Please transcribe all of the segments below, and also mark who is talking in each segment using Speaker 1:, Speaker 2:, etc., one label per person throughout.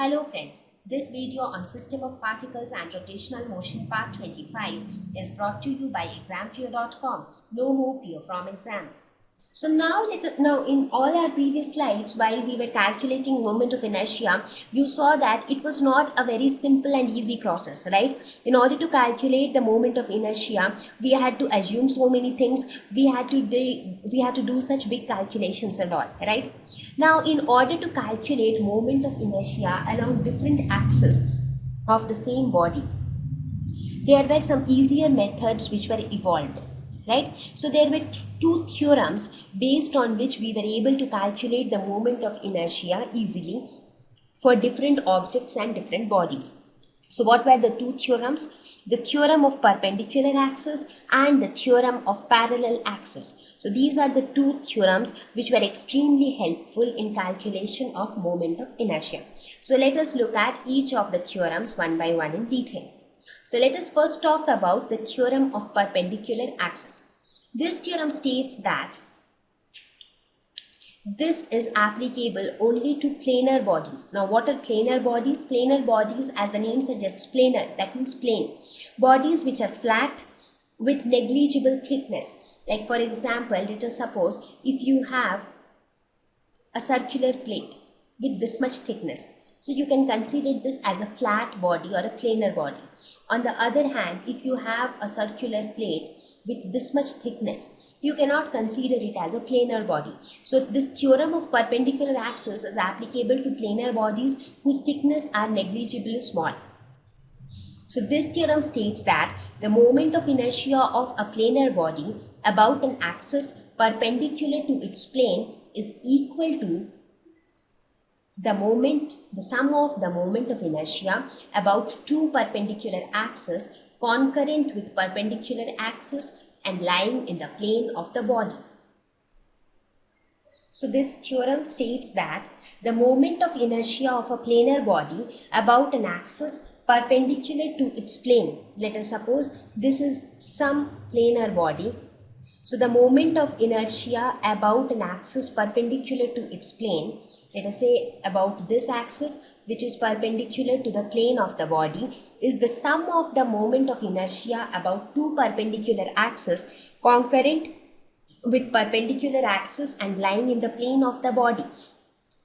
Speaker 1: Hello friends, this video on System of Particles and Rotational Motion Part 25 is brought to you by examfear.com. No more fear from exam. So now in all our previous slides, while we were calculating moment of inertia, you saw that it was not a very simple and easy process, right? In order to calculate the moment of inertia, we had to assume so many things. We had to do such big calculations and all, right? Now, in order to calculate moment of inertia along different axes of the same body, there were some easier methods which were evolved, right? So there were two theorems based on which we were able to calculate the moment of inertia easily for different objects and different bodies. So what were the two theorems? The theorem of perpendicular axis and the theorem of parallel axis. So these are the two theorems which were extremely helpful in calculation of moment of inertia. So let us look at each of the theorems one by one in detail. So let us first talk about the theorem of perpendicular axis. This theorem states that this is applicable only to planar bodies. Now what are planar bodies? Planar bodies, as the name suggests, planar, that means plane. Bodies which are flat with negligible thickness. Like for example, let us suppose if you have a circular plate with this much thickness. So you can consider this as a flat body or a planar body. On the other hand, if you have a circular plate with this much thickness, you cannot consider it as a planar body. So this theorem of perpendicular axis is applicable to planar bodies whose thickness are negligibly small. So this theorem states that the moment of inertia of a planar body about an axis perpendicular to its plane is equal to the sum of the moment of inertia about two perpendicular axes concurrent with perpendicular axis and lying in the plane of the body. So this theorem states that the moment of inertia of a planar body about an axis perpendicular to its plane, let us suppose this is some planar body. So the moment of inertia about an axis perpendicular to its plane, let us say about this axis which is perpendicular to the plane of the body, is the sum of the moment of inertia about two perpendicular axes concurrent with perpendicular axis and lying in the plane of the body.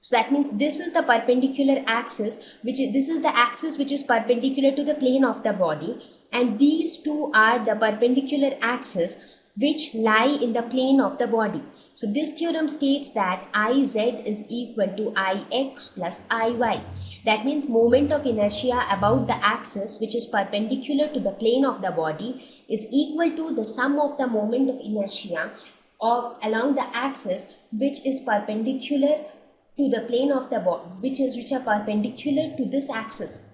Speaker 1: So that means this is the perpendicular axis, this is the axis which is perpendicular to the plane of the body, and these two are the perpendicular axes which lie in the plane of the body. So this theorem states that Iz is equal to Ix plus Iy. That means moment of inertia about the axis which is perpendicular to the plane of the body is equal to the sum of the moment of inertia along the axis which is perpendicular to the plane of the body, which are perpendicular to this axis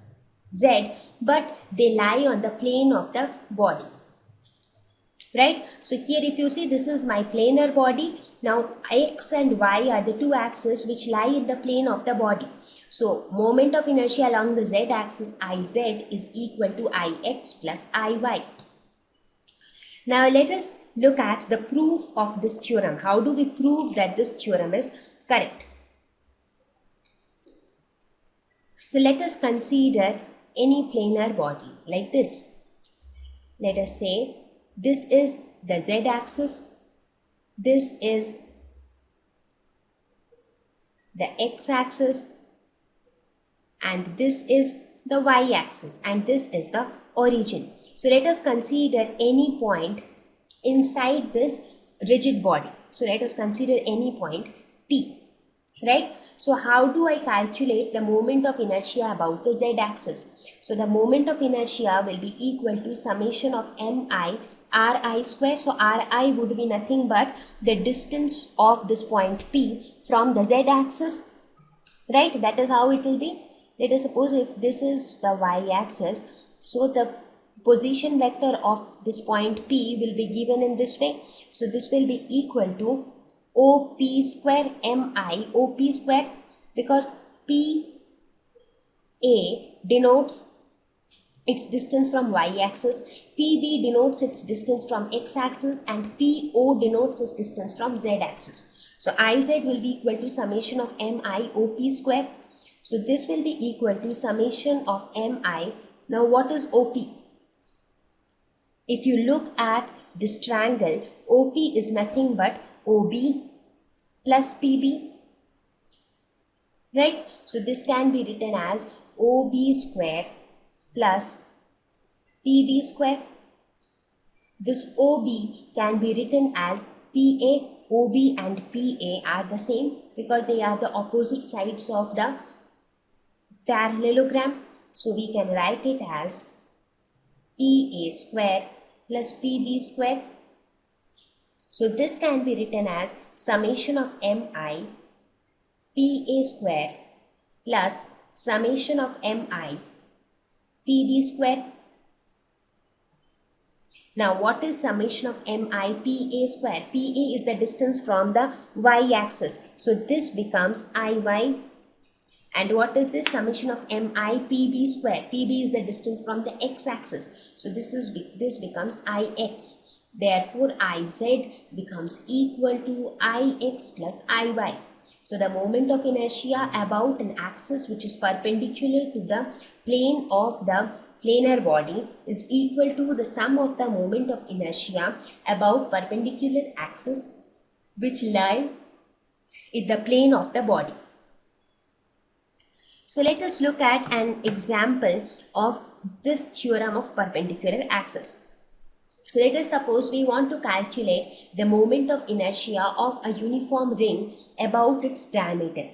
Speaker 1: Z, but they lie on the plane of the body. Right? So here if you see, this is my planar body. Now X and Y are the two axes which lie in the plane of the body. So moment of inertia along the Z axis Iz is equal to Ix plus Iy. Now let us look at the proof of this theorem. How do we prove that this theorem is correct? So let us consider any planar body like this. Let us say this is the Z axis, this is the X axis, and this is the Y axis, and this is the origin. So let us consider any point inside this rigid body. So let us consider any point P, right? So how do I calculate the moment of inertia about the Z axis? So the moment of inertia will be equal to summation of mi Ri square. So Ri would be nothing but the distance of this point P from the Z axis, right? That is how it will be. Let us suppose if this is the Y axis, so the position vector of this point P will be given in this way. So this will be equal to OP square mi OP square, because PA denotes its distance from Y-axis, PB denotes its distance from X-axis, and PO denotes its distance from Z-axis. So Iz will be equal to summation of mi OP square. So this will be equal to summation of mi. Now what is OP? If you look at this triangle, OP is nothing but OB plus PB, right? So this can be written as OB square plus PB square. This OB can be written as PA. OB and PA are the same because they are the opposite sides of the parallelogram. So we can write it as PA square plus PB square. So this can be written as summation of mi PA square plus summation of mi PB square. Now what is summation of mi PA square? PA is the distance from the y-axis. So this becomes Iy. And what is this summation of mi PB square? PB is the distance from the x-axis. So this becomes Ix. Therefore Iz becomes equal to Ix plus Iy. So the moment of inertia about an axis which is perpendicular to the plane of the planar body is equal to the sum of the moment of inertia about perpendicular axis which lie in the plane of the body. So let us look at an example of this theorem of perpendicular axis. So let us suppose we want to calculate the moment of inertia of a uniform ring about its diameter.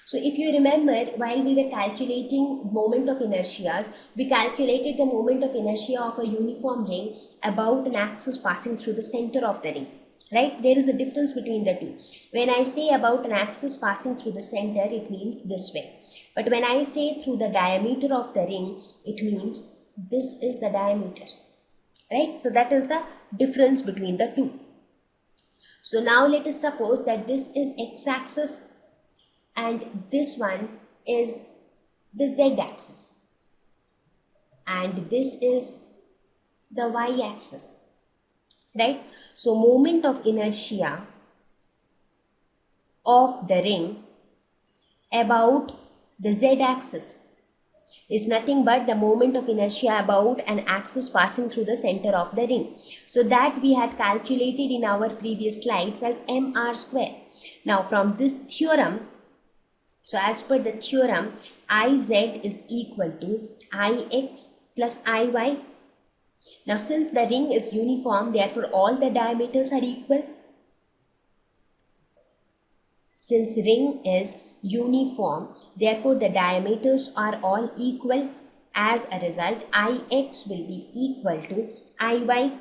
Speaker 1: So if you remember, while we were calculating moment of inertias, we calculated the moment of inertia of a uniform ring about an axis passing through the center of the ring. Right? There is a difference between the two. When I say about an axis passing through the center, it means this way. But when I say through the diameter of the ring, it means this is the diameter. Right? So that is the difference between the two. So now let us suppose that this is x-axis and this one is the z-axis and this is the y-axis. Right? So moment of inertia of the ring about the z-axis is nothing but the moment of inertia about an axis passing through the center of the ring. So that we had calculated in our previous slides as mr square. Now from this theorem, so as per the theorem, Iz is equal to Ix plus Iy. Now since the ring is uniform, therefore all the diameters are equal. Since ring is uniform, therefore the diameters are all equal. As a result, Ix will be equal to Iy.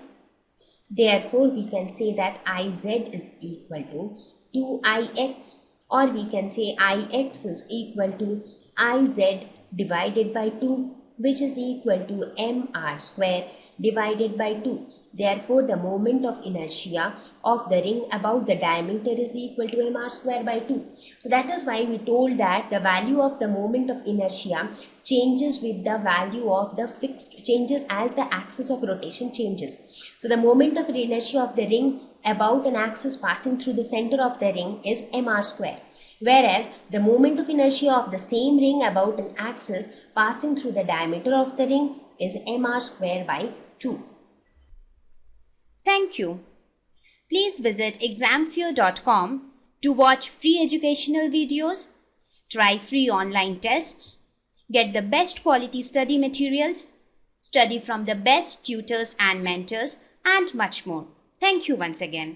Speaker 1: Therefore we can say that Iz is equal to 2Ix, or we can say Ix is equal to Iz divided by 2, which is equal to mr square divided by 2. Therefore, the moment of inertia of the ring about the diameter is equal to mr square by 2. So that is why we told that the value of the moment of inertia changes with the value of the changes as the axis of rotation changes. So the moment of inertia of the ring about an axis passing through the center of the ring is mr square. Whereas the moment of inertia of the same ring about an axis passing through the diameter of the ring is mr square by 2.
Speaker 2: Thank you. Please visit examfear.com to watch free educational videos, try free online tests, get the best quality study materials, study from the best tutors and mentors, and much more. Thank you once again.